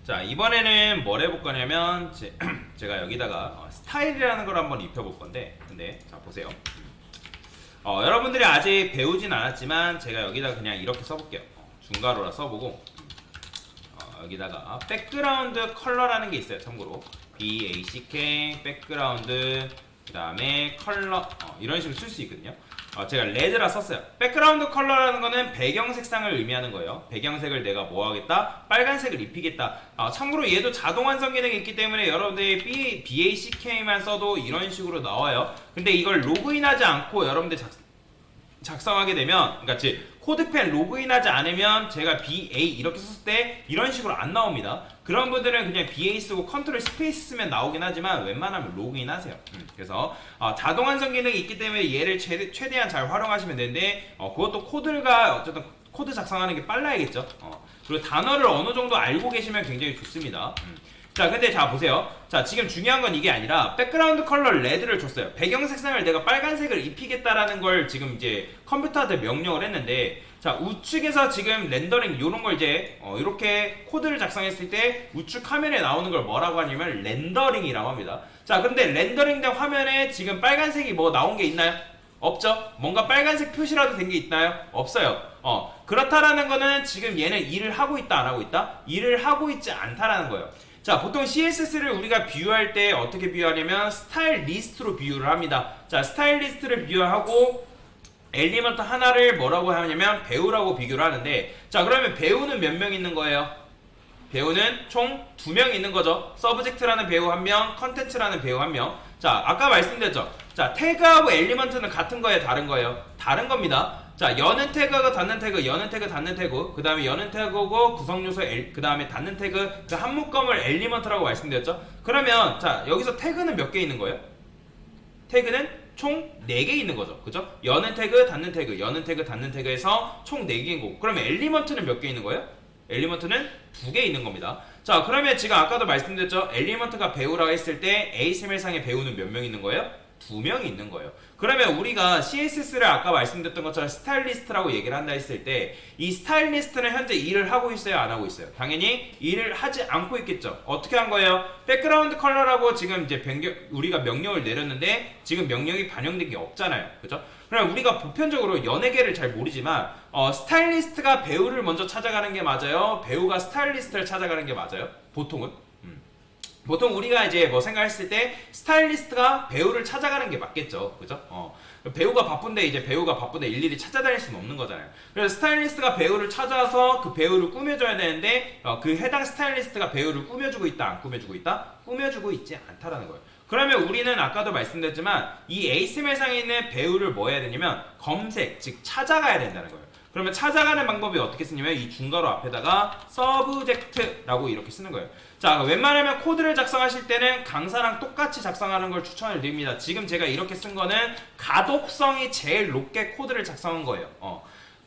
자, 이번에는 뭘 해볼 거냐면 제가 여기다가 스타일이라는 걸 한번 입혀볼 건데, 근데 자 보세요. 여러분들이 아직 배우진 않았지만 제가 여기다가 그냥 이렇게 써볼게요. 중괄호라 써보고 여기다가 백그라운드 컬러라는 게 있어요. 참고로 BACK 백그라운드 그 다음에 컬러 이런 식으로 쓸 수 있거든요. 제가 레드라 썼어요. 백그라운드 컬러라는 거는 배경 색상을 의미하는 거예요. 배경색을 내가 뭐 하겠다? 빨간색을 입히겠다. 참고로 얘도 자동 완성 기능이 있기 때문에 여러분들이 BACK만 써도 이런 식으로 나와요. 근데 이걸 로그인하지 않고 여러분들 작성하게 되면, 그러니까 코드펜 로그인하지 않으면 제가 BA 이렇게 썼을 때 이런 식으로 안 나옵니다. 그런 분들은 그냥 BA 쓰고 컨트롤 스페이스 쓰면 나오긴 하지만 웬만하면 로그인 하세요. 그래서 자동 완성 기능이 있기 때문에 얘를 최대한 잘 활용하시면 되는데, 그것도 코드가 어쨌든 코드 작성하는 게 빨라야겠죠. 그리고 단어를 어느 정도 알고 계시면 굉장히 좋습니다. 자, 근데 자 보세요. 자, 지금 중요한 건 이게 아니라 백그라운드 컬러 레드를 줬어요. 배경 색상을 내가 빨간색을 입히겠다라는 걸 지금 이제 컴퓨터한테 명령을 했는데, 자, 우측에서 지금 렌더링 요런 걸 이제 이렇게 코드를 작성했을 때 우측 화면에 나오는 걸 뭐라고 하냐면 렌더링이라고 합니다. 자, 근데 렌더링된 화면에 지금 빨간색이 뭐 나온 게 있나요? 없죠? 뭔가 빨간색 표시라도 된 게 있나요? 없어요. 그렇다라는 거는 지금 얘는 일을 하고 있다, 안 하고 있다? 일을 하고 있지 않다라는 거예요. 자, 보통 CSS를 우리가 비유할 때 어떻게 비유하냐면 스타일 리스트로 비유를 합니다. 자, 스타일 리스트를 비유하고 엘리먼트 하나를 뭐라고 하냐면 배우라고 비교를 하는데, 자, 그러면 배우는 몇 명 있는 거예요? 배우는 총 2명 있는 거죠. 서브젝트라는 배우 1명, 컨텐츠라는 배우 1명. 자, 아까 말씀드렸죠. 자, 태그하고 엘리먼트는 같은 거예요, 다른 거예요? 다른 겁니다. 자, 여는 태그하고 닫는 태그, 여는 태그, 닫는 태그, 그 다음에 여는 태그고 구성요소, 그 다음에 닫는 태그, 그 한 묶음을 엘리먼트라고 말씀드렸죠. 그러면 자, 여기서 태그는 몇 개 있는 거예요? 태그는 총 4개 있는 거죠. 그죠? 여는 태그, 닫는 태그, 여는 태그, 닫는 태그에서 총 4개인 거고, 그러면 엘리먼트는 몇 개 있는 거예요? 엘리먼트는 2개 있는 겁니다. 자, 그러면 지금 아까도 말씀드렸죠. 엘리먼트가 배우라고 했을 때 HTML상의 배우는 몇 명 있는 거예요? 2명이 있는 거예요. 그러면 우리가 CSS를 아까 말씀드렸던 것처럼 스타일리스트라고 얘기를 한다 했을 때, 이 스타일리스트는 현재 일을 하고 있어요, 안 하고 있어요? 당연히 일을 하지 않고 있겠죠. 어떻게 한 거예요? 백그라운드 컬러라고 지금 이제 우리가 명령을 내렸는데 지금 명령이 반영된 게 없잖아요. 그죠? 그럼 우리가 보편적으로 연예계를 잘 모르지만 스타일리스트가 배우를 먼저 찾아가는 게 맞아요? 배우가 스타일리스트를 찾아가는 게 맞아요? 보통은? 보통 우리가 이제 뭐 생각했을 때 스타일리스트가 배우를 찾아가는 게 맞겠죠. 그죠? 배우가 바쁜데 일일이 찾아다닐 수는 없는 거잖아요. 그래서 스타일리스트가 배우를 찾아서 그 배우를 꾸며줘야 되는데, 그 해당 스타일리스트가 배우를 꾸며주고 있다, 안 꾸며주고 있다? 꾸며주고 있지 않다라는 거예요. 그러면 우리는 아까도 말씀드렸지만 이 HTML상에 있는 배우를 뭐 해야 되냐면 검색, 즉 찾아가야 된다는 거예요. 그러면 찾아가는 방법이 어떻게 쓰냐면 이 중괄호 앞에다가 서브젝트라고 이렇게 쓰는 거예요. 자, 웬만하면 코드를 작성하실 때는 강사랑 똑같이 작성하는 걸 추천을 드립니다. 지금 제가 이렇게 쓴 거는 가독성이 제일 높게 코드를 작성한 거예요.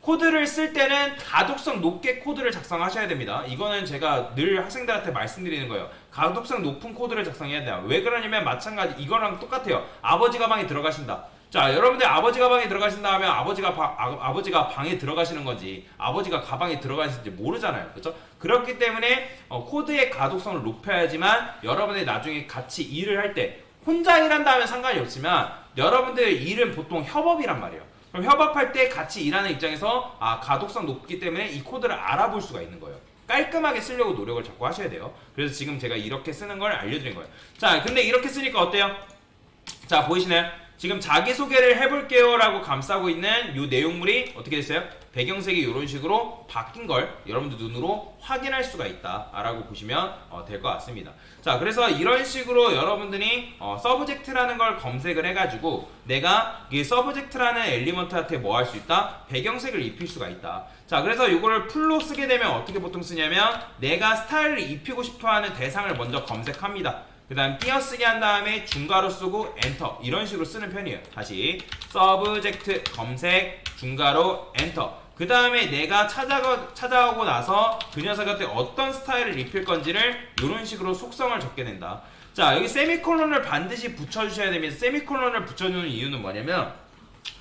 코드를 쓸 때는 가독성 높게 코드를 작성하셔야 됩니다. 이거는 제가 늘 학생들한테 말씀드리는 거예요. 가독성 높은 코드를 작성해야 돼요. 왜 그러냐면 마찬가지 이거랑 똑같아요. 아버지 가방에 들어가신다. 자, 여러분들 아버지 가방에 들어가신다 하면 아버지가 방에 들어가시는 건지 아버지가 가방에 들어가시는지 모르잖아요. 그렇죠? 그렇기 때문에 코드의 가독성을 높여야지만 여러분이 나중에 같이 일을 할 때 혼자 일한다 하면 상관이 없지만 여러분들 일은 보통 협업이란 말이에요. 그럼 협업할 때 같이 일하는 입장에서 가독성 높기 때문에 이 코드를 알아볼 수가 있는 거예요. 깔끔하게 쓰려고 노력을 자꾸 하셔야 돼요. 그래서 지금 제가 이렇게 쓰는 걸 알려드린 거예요. 자, 근데 이렇게 쓰니까 어때요? 자, 보이시나요? 지금 자기소개를 해볼게요 라고 감싸고 있는 이 내용물이 어떻게 됐어요? 배경색이 이런 식으로 바뀐 걸 여러분들 눈으로 확인할 수가 있다 라고 보시면 될 것 같습니다. 자, 그래서 이런 식으로 여러분들이 서브젝트라는 걸 검색을 해가지고 내가 이 서브젝트라는 엘리먼트한테 뭐 할 수 있다? 배경색을 입힐 수가 있다. 자, 그래서 이거를 풀로 쓰게 되면 어떻게 보통 쓰냐면 내가 스타일을 입히고 싶어하는 대상을 먼저 검색합니다. 그 다음 띄어쓰기 한 다음에 중괄호 쓰고 엔터 이런 식으로 쓰는 편이에요. 다시 서브젝트 검색 중괄호 엔터. 그 다음에 내가 찾아가고 나서 그 녀석한테 어떤 스타일을 입힐 건지를 이런 식으로 속성을 적게 된다. 자, 여기 세미콜론을 반드시 붙여주셔야 됩니다. 세미콜론을 붙여주는 이유는 뭐냐면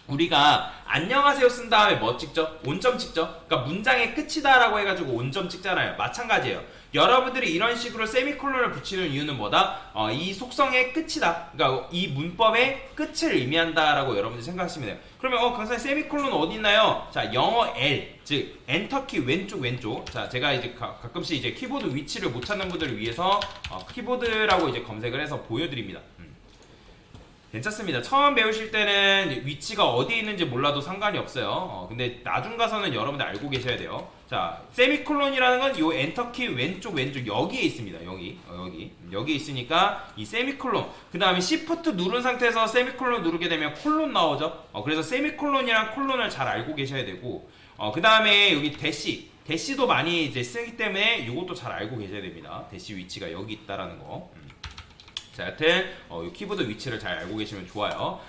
우리가 안녕하세요 쓴 다음에 뭐 찍죠? 온점 찍죠? 그러니까 문장의 끝이다 라고 해가지고 온점 찍잖아요. 마찬가지예요. 여러분들이 이런 식으로 세미콜론을 붙이는 이유는 뭐다? 이 속성의 끝이다. 그러니까 이 문법의 끝을 의미한다라고 여러분들이 생각하시면 돼요. 그러면 강사님 세미콜론 어디 있나요? 자, 영어 L, 즉 엔터키 왼쪽. 자, 제가 이제 가끔씩 이제 키보드 위치를 못 찾는 분들을 위해서 키보드라고 이제 검색을 해서 보여드립니다. 괜찮습니다. 처음 배우실 때는 위치가 어디에 있는지 몰라도 상관이 없어요. 근데 나중 가서는 여러분들 알고 계셔야 돼요. 자, 세미콜론이라는 건 이 엔터키 왼쪽 여기에 있습니다. 여기 있으니까 이 세미콜론, 그 다음에 시프트 누른 상태에서 세미콜론 누르게 되면 콜론 나오죠. 그래서 세미콜론이랑 콜론을 잘 알고 계셔야 되고, 그 다음에 여기 대시도 많이 이제 쓰기 때문에 이것도 잘 알고 계셔야 됩니다. 대시 위치가 여기 있다라는 거. 자, 여튼 이 키보드 위치를 잘 알고 계시면 좋아요.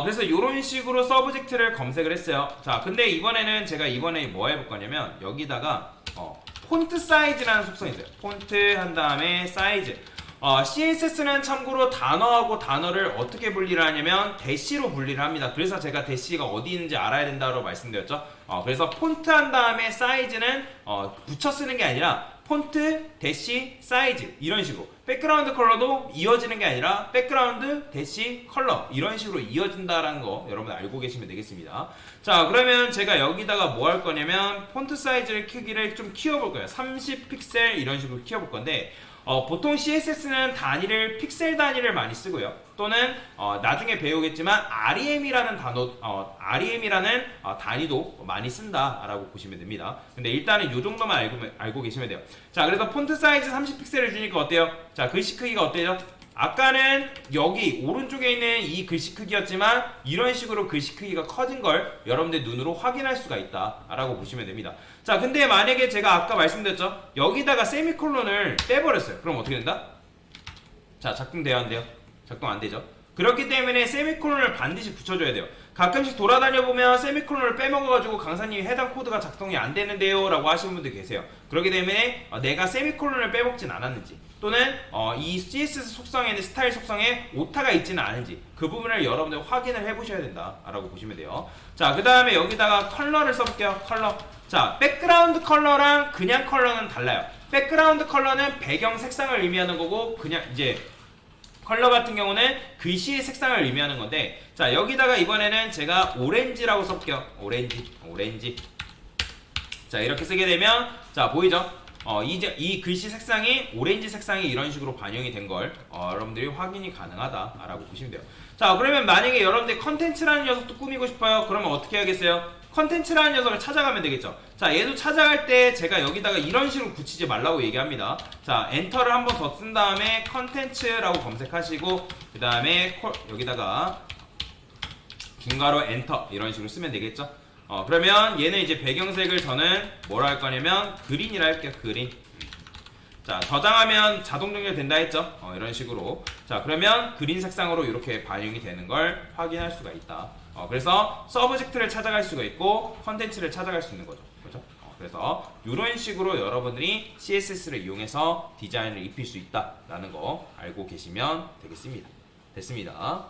그래서 이런 식으로 서브젝트를 검색을 했어요. 자, 근데 이번에는 제가 뭐 해볼 거냐면 여기다가 폰트 사이즈라는 속성이 있어요. 폰트 한 다음에 사이즈. CSS는 참고로 단어하고 단어를 어떻게 분리를 하냐면 대시로 분리를 합니다. 그래서 제가 대시가 어디 있는지 알아야 된다고 말씀드렸죠. 그래서 폰트 한 다음에 사이즈는 붙여 쓰는 게 아니라 폰트, 대시, 사이즈 이런 식으로. 백그라운드 컬러도 이어지는 게 아니라 백그라운드, 대시, 컬러 이런 식으로 이어진다라는 거 여러분 알고 계시면 되겠습니다. 자, 그러면 제가 여기다가 뭐 할 거냐면 폰트 사이즈를 크기를 좀 키워볼 거예요. 30픽셀 이런 식으로 키워볼 건데 보통 CSS는 단위를 픽셀 단위를 많이 쓰고요. 또는 나중에 배우겠지만 REM이라는 REM이라는 단위도 많이 쓴다라고 보시면 됩니다. 근데 일단은 이 정도만 알고 계시면 돼요. 자, 그래서 폰트 사이즈 30픽셀을 주니까 어때요? 자, 글씨 크기가 어때요? 아까는 여기 오른쪽에 있는 이 글씨 크기였지만 이런 식으로 글씨 크기가 커진 걸 여러분들 눈으로 확인할 수가 있다라고 보시면 됩니다. 자, 근데 만약에 제가 아까 말씀드렸죠? 여기다가 세미콜론을 빼버렸어요. 그럼 어떻게 된다? 자, 작동돼야 한대요. 작동 안 되죠? 그렇기 때문에 세미콜론을 반드시 붙여줘야 돼요. 가끔씩 돌아다녀 보면 세미콜론을 빼먹어가지고 강사님이 해당 코드가 작동이 안 되는데요 라고 하시는 분들 계세요. 그렇기 때문에 내가 세미콜론을 빼먹진 않았는지, 또는 이 CSS 속성에는 스타일 속성에 오타가 있지는 않은지 그 부분을 여러분들 확인을 해보셔야 된다라고 보시면 돼요. 자, 그 다음에 여기다가 컬러를 써볼게요. 컬러. 자, 백그라운드 컬러랑 그냥 컬러는 달라요. 백그라운드 컬러는 배경 색상을 의미하는 거고, 그냥 이제 컬러 같은 경우는 글씨의 색상을 의미하는 건데, 자, 여기다가 이번에는 제가 오렌지라고 써볼게요. 오렌지. 자, 이렇게 쓰게 되면, 자, 보이죠? 이제 이 글씨 색상이 오렌지 색상이 이런 식으로 반영이 된 걸 여러분들이 확인이 가능하다라고 보시면 돼요. 자, 그러면 만약에 여러분들 컨텐츠라는 녀석도 꾸미고 싶어요. 그러면 어떻게 해야겠어요? 컨텐츠라는 녀석을 찾아가면 되겠죠. 자, 얘도 찾아갈 때 제가 여기다가 이런 식으로 붙이지 말라고 얘기합니다. 자, 엔터를 한 번 더 쓴 다음에 컨텐츠라고 검색하시고, 그 다음에 여기다가 중괄호 엔터 이런 식으로 쓰면 되겠죠. 그러면 얘는 이제 배경색을 저는 뭐라 할 거냐면 그린이라 할게요. 그린. 자, 저장하면 자동 정렬된다 했죠. 이런 식으로. 자, 그러면 그린 색상으로 이렇게 반영이 되는 걸 확인할 수가 있다. 그래서 서브젝트를 찾아갈 수가 있고 컨텐츠를 찾아갈 수 있는 거죠. 그렇죠? 그래서 이런 식으로 여러분들이 CSS를 이용해서 디자인을 입힐 수 있다라는 거 알고 계시면 되겠습니다. 됐습니다.